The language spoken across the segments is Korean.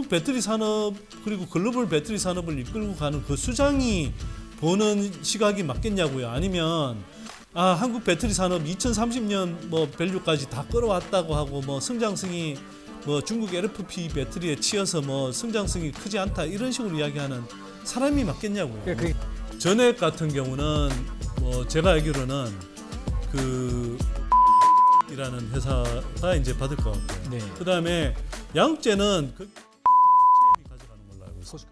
한국 배터리 산업 그리고 글로벌 배터리 산업을 이끌고 가는 그 수장이 보는 시각이 맞겠냐고요. 아니면 한국 배터리 산업 2030년 뭐 밸류까지 다 끌어왔다고 하고 뭐 성장성이 뭐 중국 LFP 배터리에 치여서 뭐 성장성이 크지 않다 이런 식으로 이야기하는 사람이 맞겠냐고요. 전액 같은 경우는 뭐 제가 알기로는 그 이라는 회사가 이제 받을 것 같고요. 네. 그다음에 양욱제는 그 가져가는 걸로 알고 있습니다.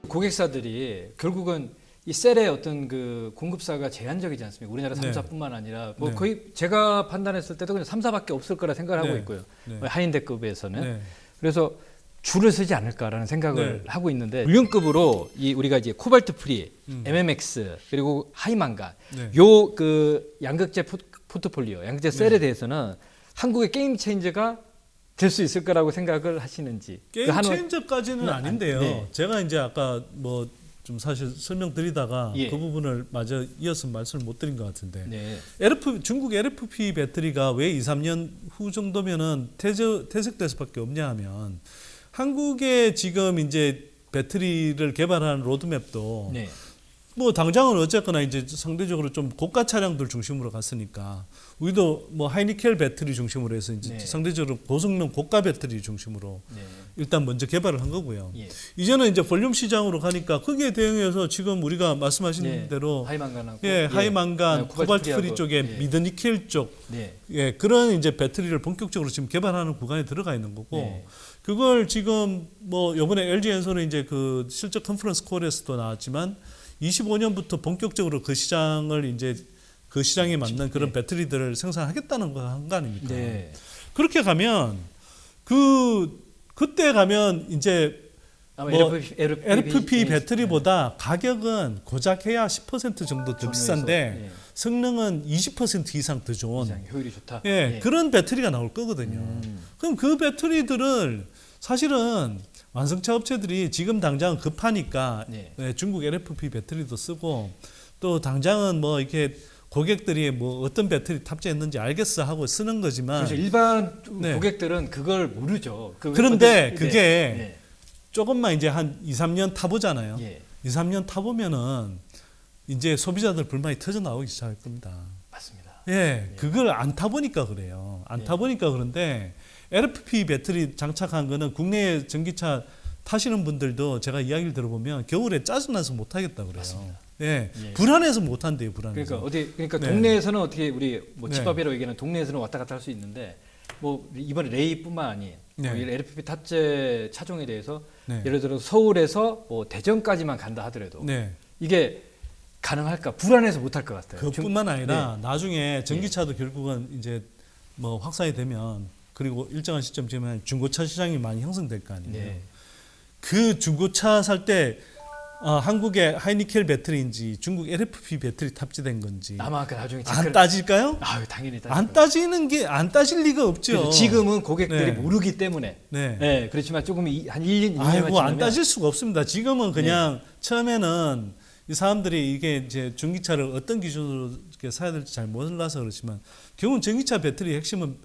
고객사들이 결국은 이 셀의 어떤 그 공급사가 제한적이지 않습니까? 우리나라 3사뿐만 아니라 뭐 네. 거의 제가 판단했을 때도 그냥 3사밖에 없을 거라 생각을 하고 네. 있고요. 네. 하인데급에서는. 네. 그래서 줄을 서지 않을까라는 생각을 네. 하고 있는데 물륜급으로 이 우리가 이제 코발트 프리, MMX 그리고 하이만간 네. 요 그 양극재 포트폴리오, 양극재 셀에 대해서는 한국의 게임 체인저가 될 수 있을 거라고 생각을 하시는지. 게임 체인저까지는 아닌데요. 네. 제가 이제 아까 뭐 좀 사실 설명드리다가 예. 그 부분을 마저 이어서 말씀을 못 드린 것 같은데 네. 중국 LFP 배터리가 왜 2, 3년 후 정도면은 퇴색될 수밖에 없냐 하면 한국의 지금 이제 배터리를 개발하는 로드맵도 네. 뭐 당장은 어쨌거나 이제 상대적으로 좀 고가 차량들 중심으로 갔으니까 우리도 뭐 하이니켈 배터리 중심으로 해서 이제 네. 상대적으로 고성능 고가 배터리 중심으로 네. 일단 먼저 개발을 한 거고요. 예. 이제는 이제 볼륨 시장으로 가니까 거기에 대응해서 지금 우리가 말씀하신 네. 대로 하이만간하고 하이만간, 코발트 프리 프리하고, 쪽에 예. 미드니켈 쪽 네. 그런 이제 배터리를 본격적으로 지금 개발하는 구간에 들어가 있는 거고 네. 그걸 지금 뭐 이번에 LG 엔솔은 이제 그 실적 컨퍼런스 콜에서도 나왔지만 25년부터 본격적으로 그 시장을 이제 그 시장에 맞는 그런 배터리들을 생산하겠다는 거 한 거 아닙니까? 네. 그렇게 가면 그때 가면 이제 아마 뭐 LFP LFP 배터리보다 가격은 고작해야 10% 정도 더 비싼데 네. 성능은 20% 이상 더 좋은 이상 효율이 좋다. 그런 배터리가 나올 거거든요. 그럼 그 배터리들을 사실은 완성차 업체들이 지금 당장 급하니까 네. 중국 LFP 배터리도 쓰고 또 당장은 뭐 이렇게 고객들이 뭐 어떤 배터리 탑재했는지 알겠어 하고 쓰는 거지만 그래서 일반 네. 고객들은 그걸 모르죠. 그런데 그게 네. 조금만 이제 한 2, 3년 타보잖아요. 예. 2, 3년 타보면은 이제 소비자들 불만이 터져 나오기 시작할 겁니다. 맞습니다. 그걸 안 타보니까 그래요. 안 타보니까 그런데 LFP 배터리 장착한 거는 국내 전기차 타시는 분들도 제가 이야기를 들어보면 겨울에 짜증나서 못 하겠다 그래요. 맞습니다. 불안해서 못 한대요. 불안해서. 그러니까 네. 동네에서는 어떻게 우리 뭐 네. 집밥이라고 얘기하는 동네에서는 왔다 갔다 할 수 있는데 뭐 이번에 레이뿐만 아니 네. 뭐 LFP 탑재 차종에 대해서 네. 예를 들어 서울에서 뭐 대전까지만 간다 하더라도 네. 이게 가능할까 불안해서 못 할 것 같아요. 그뿐만 아니라 나중에 전기차도 결국은 이제 뭐 확산이 되면 그리고 일정한 시점쯤에 중고차 시장이 많이 형성될 거 아니에요. 네. 그 중고차 살 때 한국의 하이니켈 배터리인지 중국 LFP 배터리 탑재된 건지 아마 그 나중에 안 따질까요? 당연히 안 따질 리가 없죠. 지금은 고객들이 네. 모르기 때문에 네. 그렇지만 조금 한 1년, 2년만 아이고 안 지나면 따질 수가 없습니다. 지금은 그냥 처음에는 이 사람들이 이게 이제 전기차를 어떤 기준으로 이렇게 사야 될지 잘 몰라서 그렇지만 결국은 전기차 배터리의 핵심은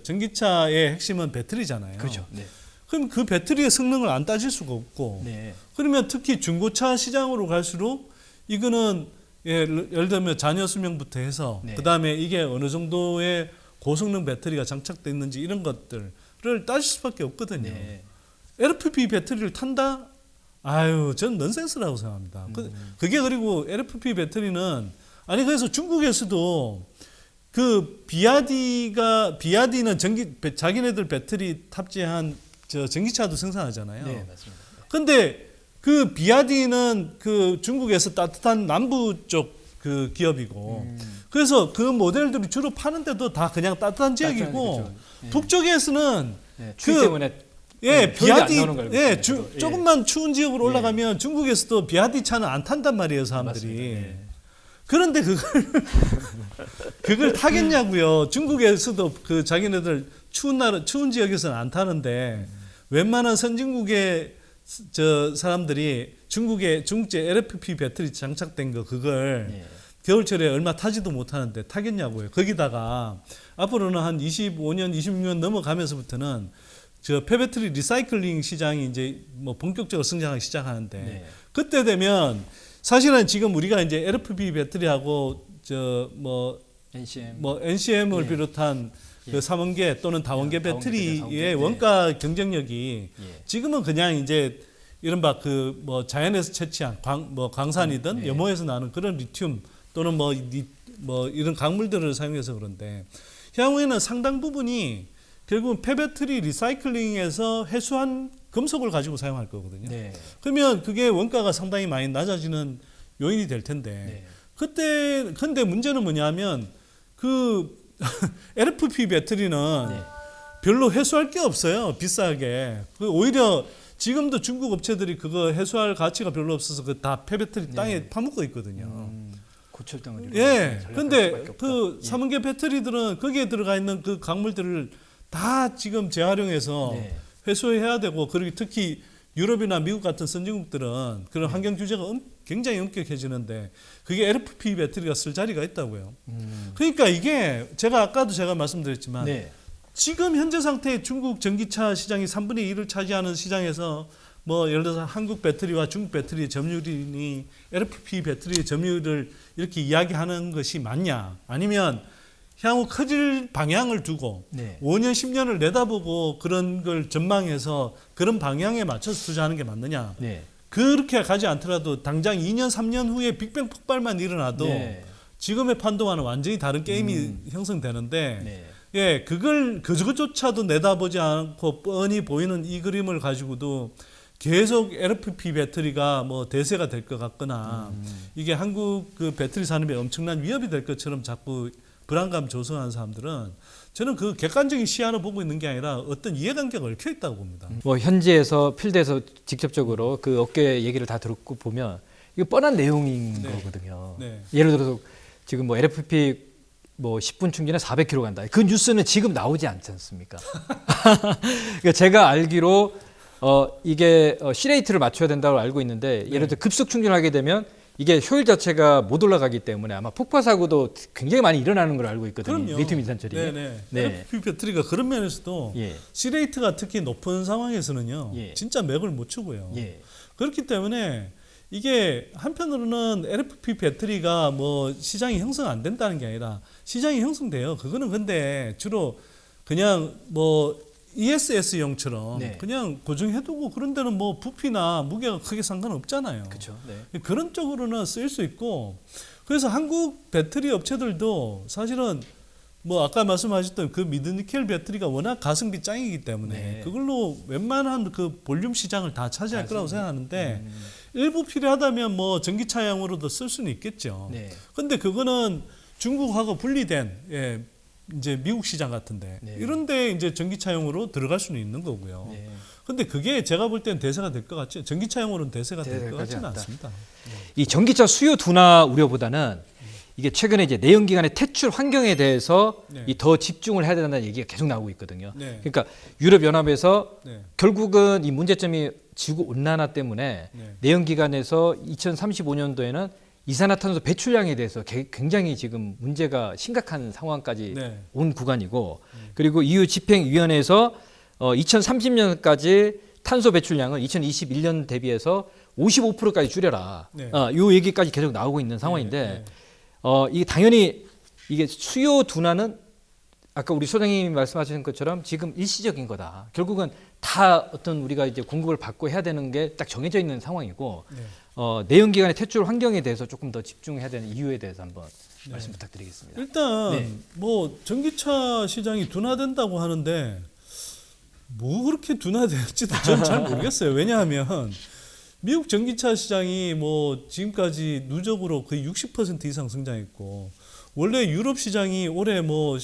전기차의 핵심은 배터리잖아요. 그렇죠. 네. 그럼 그 배터리의 성능을 안 따질 수가 없고 네. 그러면 특히 중고차 시장으로 갈수록 이거는 예를 들면 잔여 수명부터 해서 네. 그다음에 이게 어느 정도의 고성능 배터리가 장착돼 있는지 이런 것들을 따질 수밖에 없거든요. 네. LFP 배터리를 탄다? 아유, 전 넌센스라고 생각합니다. 그게 그리고 LFP 배터리는 그래서 중국에서도 그 비아디는 자기네들 배터리 탑재한 전기차도 생산하잖아요. 네, 맞습니다. 근데 그 비아디는 그 중국에서 따뜻한 남부 쪽 그 기업이고 그래서 그 모델들이 주로 파는데도 다 그냥 따뜻한 지역이고 그렇죠. 북쪽에서는 추위 때문에 비아디 안 나오는 걸 알고 있어요. 조금만 추운 지역으로 올라가면 중국에서도 비아디 차는 안 탄단 말이에요, 사람들이. 그런데 그걸 타겠냐고요. 중국에서도 그 자기네들 추운 지역에서는 안 타는데 웬만한 선진국의 사람들이 중국제 LFP 배터리 장착된 거 그걸 겨울철에 얼마 타지도 못하는데 타겠냐고요. 거기다가 앞으로는 한 25년, 26년 넘어가면서부터는 저 폐배터리 리사이클링 시장이 이제 뭐 본격적으로 성장하기 시작하는데 네. 그때 되면 사실은 지금 우리가 이제 LFP 배터리하고 NCM. NCM을 예. 비롯한 예. 그 삼원계 또는 다원계 다원계, 배터리의 다원계. 원가 경쟁력이 예. 지금은 그냥 이제 이른바 그 뭐 자연에서 채취한 광산이든 네. 염호에서 나는 그런 리튬 또는 뭐 이런 강물들을 사용해서 그런데 향후에는 상당 부분이 결국은 폐배터리 리사이클링에서 해수한 금속을 가지고 사용할 거거든요. 네. 그러면 그게 원가가 상당히 많이 낮아지는 요인이 될 텐데 네. 그때 근데 문제는 뭐냐면 그 LFP 배터리는 네. 별로 해수할 게 없어요. 비싸게. 오히려 지금도 중국 업체들이 그거 해수할 가치가 별로 없어서 그 다 폐배터리 땅에 파묻고 있거든요. 고철덩어리로. 예. 전락할 근데 수밖에 없다. 그 예. 삼원계 배터리들은 거기에 들어가 있는 그 강물들을 다 지금 재활용해서 네. 회수해야 되고 그리고 특히 유럽이나 미국 같은 선진국들은 그런 네. 환경 규제가 굉장히 엄격해지는데 그게 LFP 배터리가 쓸 자리가 있다고요. 그러니까 이게 아까도 제가 말씀드렸지만 네. 지금 현재 상태의 중국 전기차 시장이 3분의 1을 차지하는 시장에서 뭐 예를 들어서 한국 배터리와 중국 배터리의 점유율이 LFP 배터리의 점유율을 이렇게 이야기하는 것이 맞냐? 아니면 향후 커질 방향을 두고 네. 5년, 10년을 내다보고 그런 걸 전망해서 그런 방향에 맞춰서 투자하는 게 맞느냐? 네. 그렇게 가지 않더라도 당장 2년, 3년 후에 빅뱅 폭발만 일어나도 네. 지금의 판도와는 완전히 다른 게임이 형성되는데 네. 예, 그것조차도 내다보지 않고 뻔히 보이는 이 그림을 가지고도 계속 LFP 배터리가 뭐 대세가 될 것 같거나 이게 한국 그 배터리 산업에 엄청난 위협이 될 것처럼 자꾸 불안감 조성하는 사람들은 저는 그 객관적인 시야로 보고 있는 게 아니라 어떤 이해관계가 얽혀 있다고 봅니다. 뭐 현지에서 필드에서 직접적으로 그 업계 얘기를 다 듣고 보면 이거 뻔한 내용인 네. 거거든요. 네. 예를 들어서 지금 뭐 LFP 뭐 10분 충전에 400km 간다. 그 뉴스는 지금 나오지 않지 않습니까? 그러니까 제가 알기로 이게 C레이트를 맞춰야 된다고 알고 있는데 예를 들어 급속 충전하게 되면 이게 효율 자체가 못 올라가기 때문에 아마 폭파 사고도 굉장히 많이 일어나는 걸 알고 있거든요. 그럼요. 리튬 인산철이. 네네. 네. LFP 배터리가 그런 면에서도 예. C레이트가 특히 높은 상황에서는요. 예. 진짜 맥을 못 추고요. 예. 그렇기 때문에 이게 한편으로는 LFP 배터리가 뭐 시장이 형성 안 된다는 게 아니라 시장이 형성돼요. 그거는 근데 주로 그냥 뭐 ESS용처럼 네. 그냥 고정해두고 그런 데는 뭐 부피나 무게가 크게 상관없잖아요. 그렇죠. 네. 그런 쪽으로는 쓰일 수 있고 그래서 한국 배터리 업체들도 사실은 뭐 아까 말씀하셨던 그 미드니켈 배터리가 워낙 가성비 짱이기 때문에 네. 그걸로 웬만한 그 볼륨 시장을 다 차지할 거라고 생각하는데 일부 필요하다면 뭐 전기차용으로도 쓸 수는 있겠죠. 네. 근데 그거는 중국하고 분리된 이제 미국 시장 같은데 네. 이런데 이제 전기차용으로 들어갈 수는 있는 거고요. 네. 근데 그게 제가 볼 땐 대세가 될 것 같지 전기차용으로는 대세가 될 것 대세가 같지는 되지 않다. 않습니다. 이 전기차 수요 둔화 우려보다는 이게 최근에 이제 내연기관의 퇴출 환경에 대해서 네. 이 더 집중을 해야 된다는 얘기가 계속 나오고 있거든요. 네. 그러니까 유럽 연합에서 네. 결국은 이 문제점이 지구 온난화 때문에 네. 내연기관에서 2035년도에는 이산화탄소 배출량에 대해서 굉장히 지금 문제가 심각한 상황까지 네. 온 구간이고 그리고 EU 집행위원회에서 2030년까지 탄소 배출량을 2021년 대비해서 55%까지 줄여라. 네. 이 얘기까지 계속 나오고 있는 상황인데 네. 이게 당연히 이게 수요 둔화는 아까 우리 소장님이 말씀하신 것처럼 지금 일시적인 거다. 결국은 다 어떤 우리가 이제 공급을 받고 해야 되는 게 딱 정해져 있는 상황이고 네. 내연기관의 퇴출 환경에 대해서 조금 더 집중해야 되는 이유에 대해서 한번 말씀 부탁드리겠습니다. 일단 네. 뭐 전기차 시장이 둔화된다고 하는데 뭐 그렇게 둔화될지도 저는 잘 모르겠어요. 왜냐하면 미국 전기차 시장이 뭐 지금까지 누적으로 거의 60% 이상 성장했고 원래 유럽 시장이 올해 뭐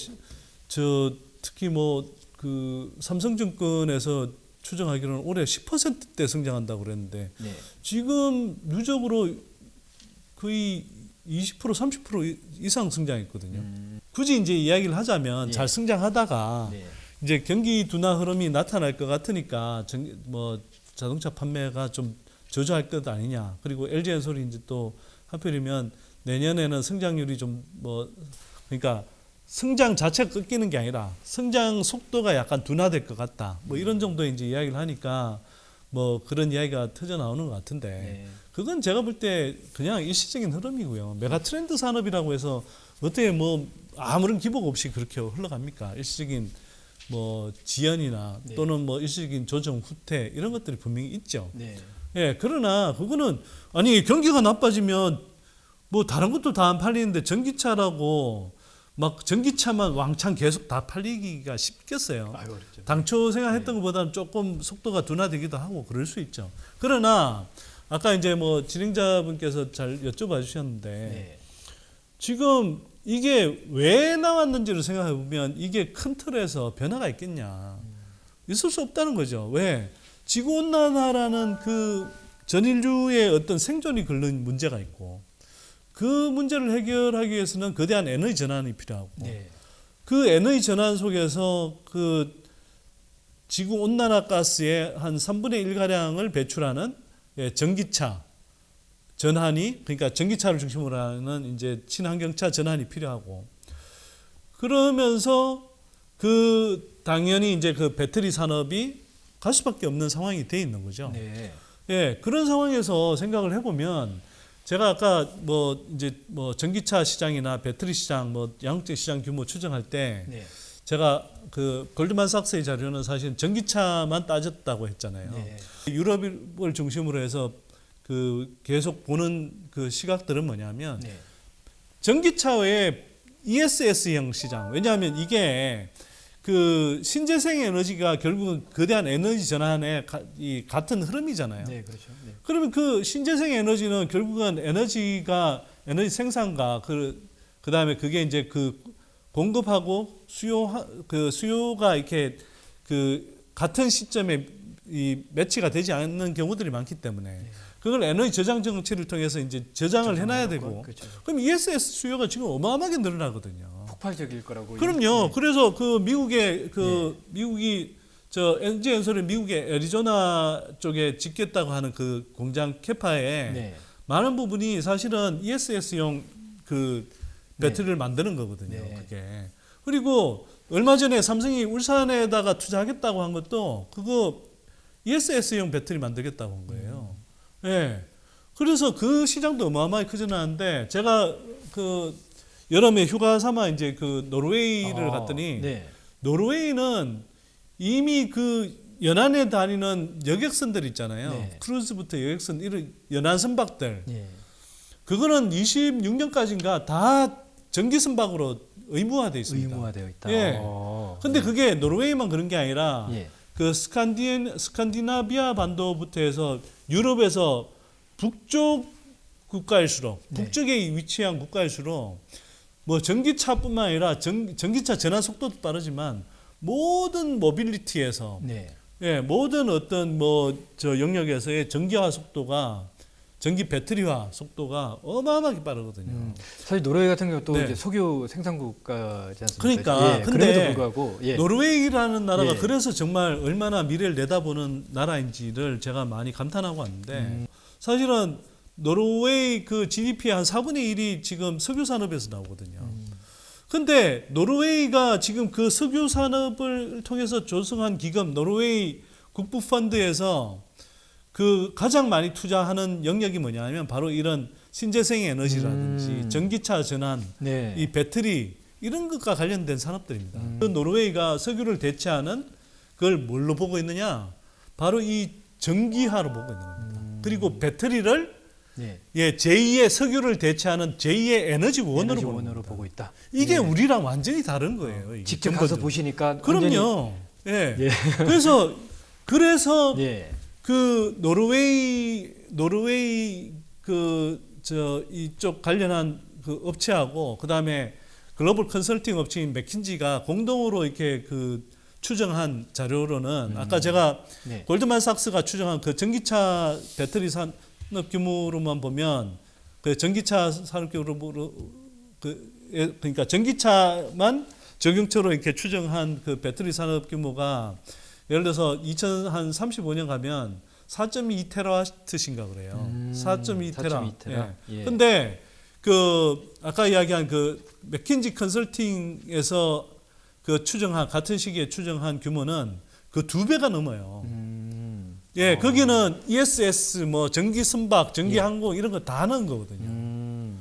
특히 뭐 그 삼성증권에서 추정하기로는 올해 10%대 성장한다고 그랬는데 네. 지금 누적으로 거의 20% 30% 이상 성장했거든요. 굳이 이제 이야기를 하자면 예. 잘 성장하다가 네. 이제 경기 둔화 흐름이 나타날 것 같으니까 뭐 자동차 판매가 좀 저조할 것 아니냐. 그리고 LG엔솔이 이제 또 하필이면 내년에는 성장률이 좀 뭐 그러니까 성장 자체가 꺾이는 게 아니라 성장 속도가 약간 둔화될 것 같다. 뭐 이런 정도의 이제 이야기를 하니까 뭐 그런 이야기가 터져 나오는 것 같은데 네. 그건 제가 볼 때 그냥 일시적인 흐름이고요. 메가 트렌드 산업이라고 해서 어떻게 뭐 아무런 기복 없이 그렇게 흘러갑니까? 일시적인 뭐 지연이나 네. 또는 뭐 일시적인 조정 후퇴 이런 것들이 분명히 있죠. 네. 예, 그러나 그거는 아니 경기가 나빠지면 뭐 다른 것도 다 안 팔리는데 전기차라고 막 전기차만 왕창 계속 다 팔리기가 쉽겠어요. 아유, 어렵죠. 당초 생각했던 것보다는 조금 속도가 둔화되기도 하고 그럴 수 있죠. 그러나 아까 이제 뭐 진행자분께서 잘 여쭤봐 주셨는데 네. 지금 이게 왜 나왔는지를 생각해 보면 이게 큰 틀에서 변화가 있겠냐. 있을 수 없다는 거죠. 왜? 지구온난화라는 그 전 인류의 어떤 생존이 걸린 문제가 있고 그 문제를 해결하기 위해서는 거대한 에너지 전환이 필요하고 네. 그 에너지 전환 속에서 그 지구 온난화 가스의 한 3분의 1 가량을 배출하는 전기차 전환이 그러니까 전기차를 중심으로 하는 이제 친환경차 전환이 필요하고 그러면서 그 당연히 이제 그 배터리 산업이 갈 수밖에 없는 상황이 돼 있는 거죠. 네. 예, 그런 상황에서 생각을 해보면 제가 아까 뭐 이제 뭐 전기차 시장이나 배터리 시장 뭐 양극재 시장 규모 추정할 때 네. 제가 그 골드만삭스의 자료는 사실 전기차만 따졌다고 했잖아요. 네. 유럽을 중심으로 해서 그 계속 보는 그 시각들은 뭐냐면 네. 전기차의 ESS형 시장. 왜냐하면 이게 그 신재생 에너지가 결국은 거대한 에너지 전환의 같은 흐름이잖아요. 네, 그렇죠. 네. 그러면 그 신재생 에너지는 결국은 에너지 생산과 그다음에 그게 이제 그 공급하고 수요가 이렇게 그 같은 시점에 이 매치가 되지 않는 경우들이 많기 때문에 그걸 에너지 저장 정책을 통해서 이제 저장을 해놔야 되고 그렇죠. 그럼 ESS 수요가 지금 어마어마하게 늘어나거든요. 폭발적일 거라고. 그럼요. 네. 그래서 그 미국의 미국이 저 엔지 연소를 미국의 애리조나 쪽에 짓겠다고 하는 그 공장 캐파에 네. 많은 부분이 사실은 ESS용 그 배터리를 만드는 거거든요. 네. 그게. 그리고 얼마 전에 삼성이 울산에다가 투자하겠다고 한 것도 그거 ESS용 배터리 만들겠다고 한 거예요. 예. 그래서 그 시장도 어마어마하게 커져나는데 제가 그 여름에 휴가 삼아 이제 그 노르웨이를 갔더니 네. 노르웨이는 이미 그 연안에 다니는 여객선들 있잖아요. 네. 크루즈부터 여객선 이런 연안 선박들 네. 그거는 26년까지인가 다 전기 선박으로 의무화돼 있습니다. 의무화되어 있다. 예. 근데 네. 그게 노르웨이만 그런 게 아니라 예. 그 스칸디나비아 반도부터 해서 유럽에서 북쪽 국가일수록 네. 북쪽에 위치한 국가일수록 뭐 전기차뿐만 아니라 전기차 전환 속도도 빠르지만 모든 모빌리티에서 네. 예, 모든 어떤 뭐 저 영역에서의 전기화 속도가 전기 배터리화 속도가 어마어마하게 빠르거든요. 사실 노르웨이 같은 경우 또 네. 이제 석유 생산 국가지 않습니까? 그러니까 예, 근데 그럼에도 불구하고 예. 노르웨이라는 나라가 예. 그래서 정말 얼마나 미래를 내다보는 나라인지를 제가 많이 감탄하고 왔는데 사실은 노르웨이 그 GDP의 한 4분의 1이 지금 석유 산업에서 나오거든요. 근데 노르웨이가 지금 그 석유 산업을 통해서 조성한 기금 노르웨이 국부 펀드에서 그 가장 많이 투자하는 영역이 뭐냐면 바로 이런 신재생 에너지라든지 전기차 전환, 네. 이 배터리 이런 것과 관련된 산업들입니다. 그 노르웨이가 석유를 대체하는 그걸 뭘로 보고 있느냐? 바로 이 전기화로 보고 있는 겁니다. 그리고 배터리를 네. 예, 제2의 석유를 대체하는 제2의 에너지 원으로, 에너지 보는 원으로 겁니다. 보고 있다. 이게 예. 우리랑 완전히 다른 거예요. 이게 직접 근본적으로. 가서 보시니까 완전히 그럼요. 예. 예. 그래서 예. 그 노르웨이 그 저 이쪽 관련한 그 업체하고 그다음에 글로벌 컨설팅 업체인 맥킨지가 공동으로 이렇게 그 추정한 자료로는 아까 제가 네. 골드만삭스가 추정한 그 전기차 배터리 산업 규모로만 보면 그 전기차 산업 규모로 그러니까 전기차만 적용처로 이렇게 추정한 그 배터리 산업 규모가 예를 들어서 2035년 가면 4.2 테라와트신가 그래요. 4.2 테라. 4.2 테라. 예. 예. 근데 그 아까 이야기한 그 맥킨지 컨설팅에서 그 추정한 같은 시기에 추정한 규모는 그 2배가 넘어요. 예, 거기는 ESS 뭐 전기 선박, 전기 항공 이런 거 다 넣은 거거든요.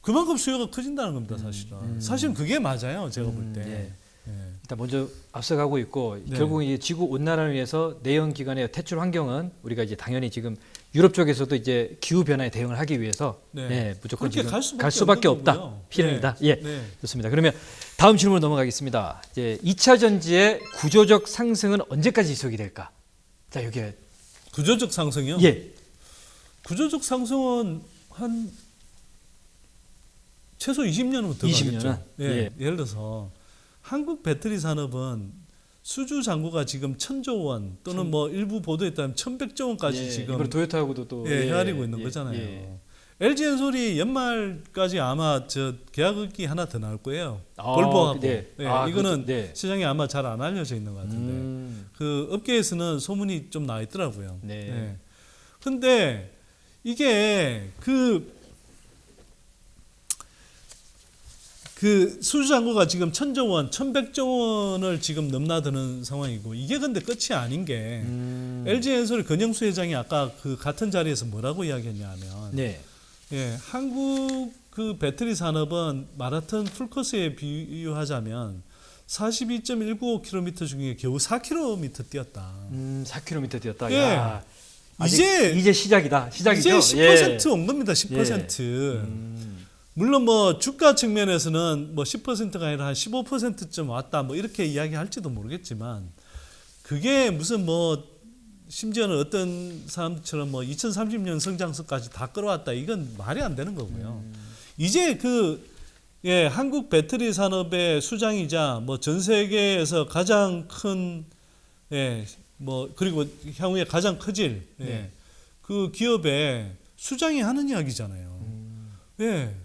그만큼 수요가 커진다는 겁니다, 사실은. 사실은 그게 맞아요, 제가 볼 때. 예. 예. 일단 먼저 앞서가고 있고 네. 결국 이제 지구 온난화를 위해서 내연 기관의 퇴출 환경은 우리가 이제 당연히 지금 유럽 쪽에서도 이제 기후 변화에 대응을 하기 위해서 네. 네, 무조건 그렇게 지금 갈 수밖에 없는 없다. 거고요. 필연이다. 네. 예, 네. 좋습니다. 그러면 다음 질문으로 넘어가겠습니다. 이제 2차 전지의 구조적 상승은 언제까지 지속이 될까? 자, 여기에 구조적 상승이요? 예, 구조적 상승은 한 최소 20년은 더 20년 은? 가겠죠. 예. 예. 예를 들어서 한국 배터리 산업은 수주 잔고가 지금 1,000조 원 또는 뭐 일부 보도에 따르면 1,100조 원까지 예, 지금 이번에 도요타하고도 또 헤아리고 있는 예, 거잖아요. 예. LG 엔솔이 연말까지 아마 저 계약이 하나 더 나올 거예요. 아, 볼보하고. 네. 네, 아, 이거는 그것도, 네. 시장에 아마 잘 안 알려져 있는 것 같은데 그 업계에서는 소문이 좀 나 있더라고요. 네. 근데 이게 그 수주 잔고가 지금 1,000조 원, 1,100조 원을 지금 넘나드는 상황이고 이게 근데 끝이 아닌 게 LG 엔솔 권영수 회장이 아까 그 같은 자리에서 뭐라고 이야기했냐면 네. 예, 한국 그 배터리 산업은 마라톤 풀코스에 비유하자면 42.195km 중에 겨우 4km 뛰었다. 4km 뛰었다. 예. 야, 이제 시작이다. 시작이죠. 이제 10% 온 겁니다. 10%. 예. 물론 뭐 주가 측면에서는 뭐 10%가 아니라 한 15%쯤 왔다 뭐 이렇게 이야기할지도 모르겠지만 그게 무슨 뭐 심지어는 어떤 사람들처럼 뭐 2030년 성장성까지 다 끌어왔다 이건 말이 안 되는 거고요. 이제 예, 한국 배터리 산업의 수장이자 뭐 전 세계에서 가장 큰 예, 뭐 그리고 향후에 가장 커질 예, 네. 그 기업의 수장이 하는 이야기잖아요. 예.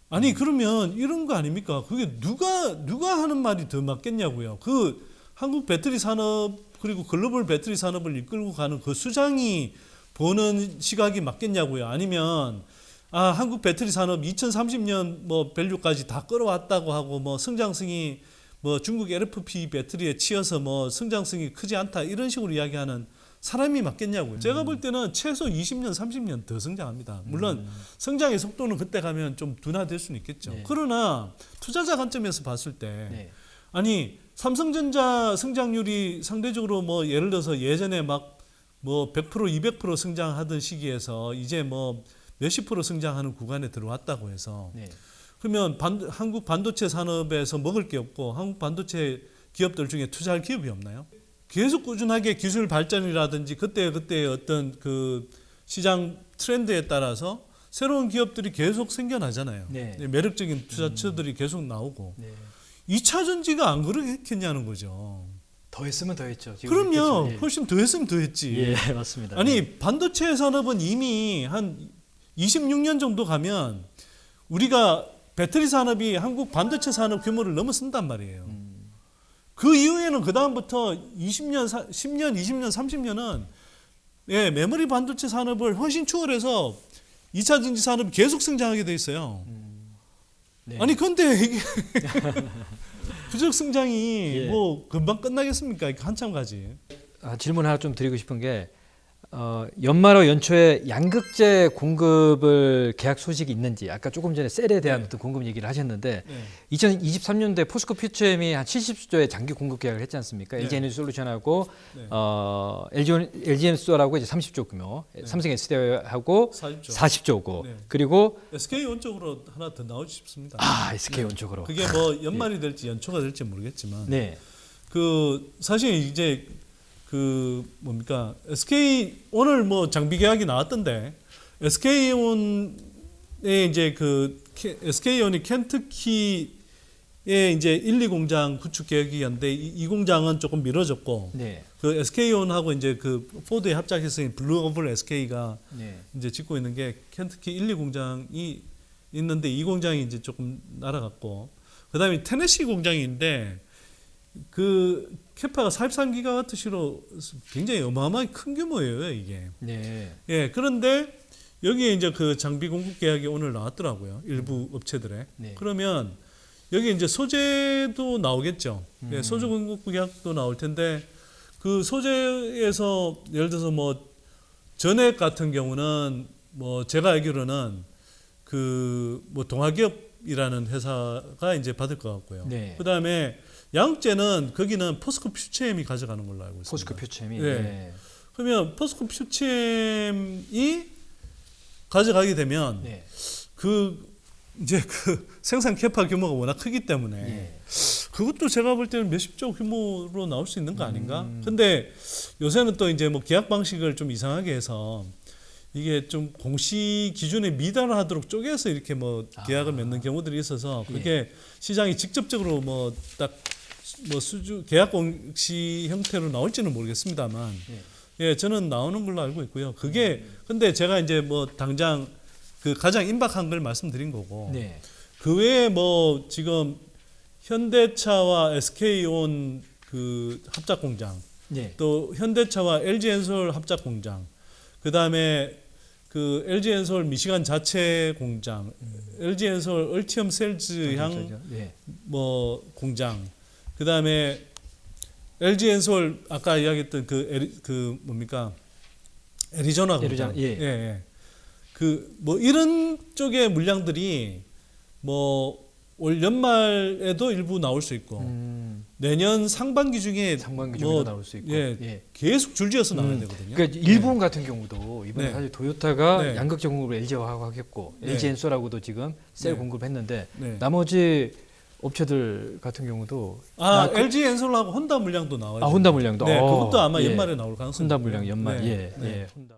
아니 그러면 이런 거 아닙니까? 그게 누가 하는 말이 더 맞겠냐고요. 그 한국 배터리 산업 그리고 글로벌 배터리 산업을 이끌고 가는 그 수장이 보는 시각이 맞겠냐고요. 아니면 한국 배터리 산업 2030년 뭐 밸류까지 다 끌어왔다고 하고 뭐 성장성이 뭐 중국 LFP 배터리에 치여서 뭐 성장성이 크지 않다 이런 식으로 이야기하는 사람이 맞겠냐고요. 제가 볼 때는 최소 20년, 30년 더 성장합니다. 물론 성장의 속도는 그때 가면 좀 둔화될 수는 있겠죠. 네. 그러나 투자자 관점에서 봤을 때 네. 아니 삼성전자 성장률이 상대적으로 뭐 예를 들어서 예전에 막 뭐 100%, 200% 성장하던 시기에서 이제 뭐 몇십 프로 성장하는 구간에 들어왔다고 해서 네. 그러면 한국 반도체 산업에서 먹을 게 없고 한국 반도체 기업들 중에 투자할 기업이 없나요? 계속 꾸준하게 기술 발전이라든지 그때의 어떤 그 시장 트렌드에 따라서 새로운 기업들이 계속 생겨나잖아요. 네. 매력적인 투자처들이 계속 나오고 네. 2차 전지가 안 그렇겠냐는 거죠. 더 했으면 더 했죠. 지금 그럼요. 그렇겠죠. 훨씬 더 했으면 더 했지. 예, 맞습니다. 아니 반도체 산업은 이미 한 26년 정도 가면 우리가 배터리 산업이 한국 반도체 산업 규모를 넘어선단 말이에요. 그 이후에는 그 다음부터 10년, 20년, 30년은 예, 메모리 반도체 산업을 훨씬 추월해서 2차 전지 산업이 계속 성장하게 돼 있어요. 네. 아니 근데 이게 부적 성장이 예. 뭐 금방 끝나겠습니까? 한참 가지. 질문 하나 좀 드리고 싶은 게 연말과 연초에 양극재 공급을 계약 소식이 있는지 아까 조금 전에 셀에 대한 어떤 공급 얘기를 하셨는데 네. 2023년도에 포스코 퓨처엠이 한 70조의 장기 공급 계약을 했지 않습니까? 네. LG 에너지 솔루션하고 네. LG 엔솔하고 이제 30조 규모, 삼성 SDI하고 40조. 40조고 네. 그리고 SK 원쪽으로 하나 더 나오고 싶습니다. SK 원쪽으로. 그게 뭐 연말이 될지 연초가 될지 모르겠지만 네. 그 사실 이제 그 뭡니까 SK 오늘 뭐 장비 계약이 나왔던데 SK온에 이제 그 SK온이 켄터키에 이제 1, 2 공장 구축 계획이었는데 이 공장은 조금 미뤄졌고 네. 그 SK온하고 이제 그 포드에 합작해서 블루오블 SK가 네. 이제 짓고 있는 게 켄터키 1, 2 공장이 있는데 이 공장이 이제 조금 날아갔고 그다음에 테네시 공장이 있는데 그 캐파가 43기가와트시로 굉장히 어마어마하게 큰 규모예요, 이게. 네. 예, 그런데 여기에 이제 그 장비 공급 계약이 오늘 나왔더라고요. 일부 업체들에. 네. 그러면 여기 이제 소재도 나오겠죠. 예, 소재 공급 계약도 나올 텐데 그 소재에서 예를 들어서 뭐 전액 같은 경우는 뭐 제가 알기로는 그 뭐 동아기업이라는 회사가 이제 받을 것 같고요. 네. 그다음에 양육제는 거기는 포스코 퓨처엠이 가져가는 걸로 알고 있습니다. 포스코 퓨처엠이. 네. 네. 그러면 포스코 퓨처엠이 가져가게 되면 네. 그 이제 그 생산 캐파 규모가 워낙 크기 때문에 예. 그것도 제가 볼 때는 몇십조 규모로 나올 수 있는 거 아닌가? 근데 요새는 또 이제 뭐 계약 방식을 좀 이상하게 해서 이게 좀 공시 기준에 미달하도록 쪼개서 이렇게 뭐 계약을 맺는 경우들이 있어서 그게 시장이 직접적으로 뭐 딱 뭐 수주 계약 공시 형태로 나올지는 모르겠습니다만 예, 저는 나오는 걸로 알고 있고요. 그게 근데 제가 이제 뭐 당장 그 가장 임박한 걸 말씀드린 거고 네. 그 외에 뭐 지금 현대차와 SK온 그 합작 공장, 네. 또 현대차와 LG엔솔 합작 공장, 그 다음에 그 LG엔솔 미시간 자체 공장, LG엔솔 얼티엄 셀즈향 네. 뭐 공장, 그 다음에 LG엔솔 아까 이야기했던 그 뭡니까 애리조나 공장, 애리조나, 예. 예. 그 뭐 이런 쪽의 물량들이 뭐 올 연말에도 일부 나올 수 있고 내년 상반기 중에 상반기 뭐, 중에도 나올 수 있고. 예, 예. 계속 줄지어서 나와야 되거든요. 그러니까 일본 같은 경우도 이번에 네. 사실 토요타가 네. 양극재 공급을 LG하고 하겠고 네. LG엔솔하고도 지금 셀 네. 공급했는데 네. 나머지 업체들 같은 경우도 LG 엔솔하고 혼다 물량도 나와요. 혼다 물량도 네, 그것도 아마 예. 연말에 나올 가능성이 혼다 있고요. 물량 연말 네, 네. 예. 혼다.